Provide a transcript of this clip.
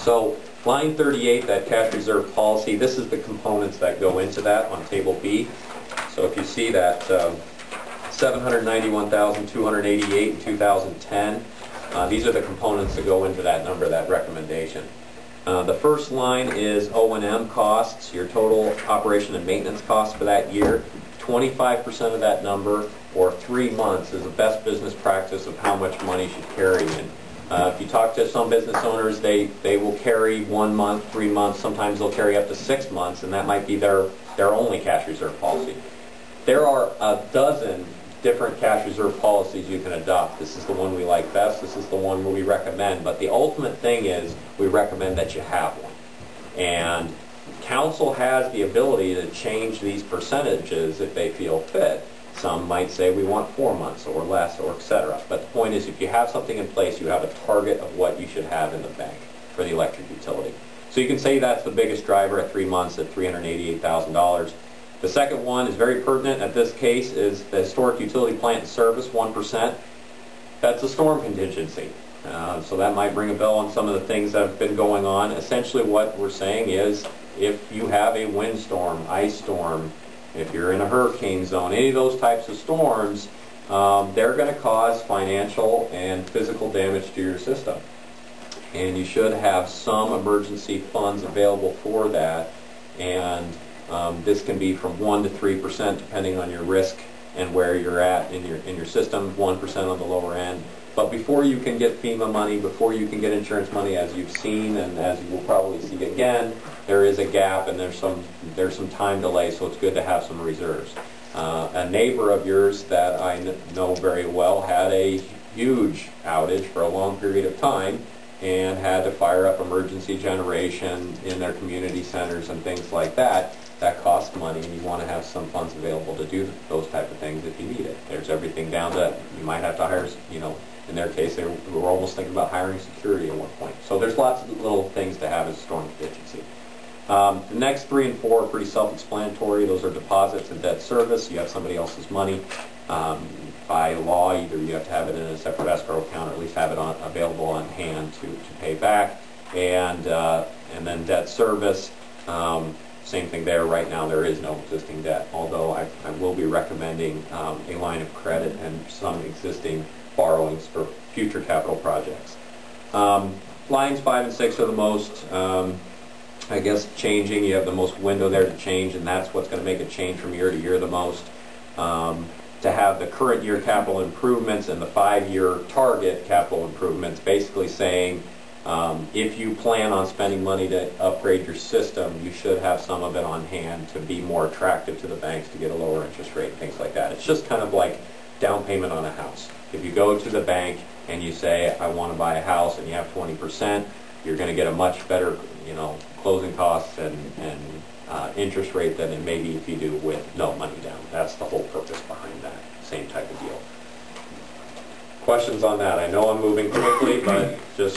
So line 38, that cash reserve policy, this is the components that go into that on table B. So if you see that $791,288 in 2010, these are the components that go into that number, that recommendation. The first line is O&M costs, your total operation and maintenance costs for that year. 25% of that number, or 3 months, is the best business practice of how much money you should carry in. If you talk to some business owners, they will carry 1 month, 3 months, sometimes they'll carry up to 6 months, and that might be their only cash reserve policy. There are a dozen different cash reserve policies you can adopt. This is the one we like best, this is the one we recommend, but the ultimate thing is we recommend that you have one. And council has the ability to change these percentages if they feel fit. Some might say we want 4 months or less, or etc. But the point is, if you have something in place, you have a target of what you should have in the bank for the electric utility. So you can say that's the biggest driver at 3 months at $388,000. The second one is very pertinent at this case, is the historic utility plant and service, 1%. That's a storm contingency. So that might ring a bell on some of the things that have been going on. Essentially what we're saying is, if you have a windstorm, ice storm, if you're in a hurricane zone, any of those types of storms, they're going to cause financial and physical damage to your system. And you should have some emergency funds available for that. And this can be from 1 to 3% depending on your risk and where you're at in your system, 1% on the lower end. But before you can get FEMA money, before you can get insurance money, as you've seen and as you will probably see again, there is a gap and there's some time delay, so it's good to have some reserves. A neighbor of yours that I know very well had a huge outage for a long period of time and had to fire up emergency generation in their community centers and things like that. That costs money, and you want to have some funds available to do those type of things if you need it. There's everything down to, you might have to hire, in their case, they were almost thinking about hiring security at one point. So there's lots of little things to have as a storm contingency. The next 3 and 4 are pretty self-explanatory. Those are deposits and debt service. You have somebody else's money. By law, either you have to have it in a separate escrow account, or at least have it available on hand to pay back. And then debt service. Same thing there. Right now there is no existing debt, although I will be recommending a line of credit and some existing borrowings for future capital projects. Lines 5 and 6 are the most, I guess, changing. You have the most window there to change, and that's what's going to make it change from year to year the most. To have the current year capital improvements and the 5-year target capital improvements, basically saying if you plan on spending money to upgrade your system, you should have some of it on hand to be more attractive to the banks to get a lower interest rate, things like that. It's just kind of like down payment on a house. If you go to the bank and you say, I want to buy a house, and you have 20%, you're going to get a much better, closing costs and interest rate than maybe if you do with no money down. That's the whole purpose behind that. Same type of deal. Questions on that? I know I'm moving quickly, but just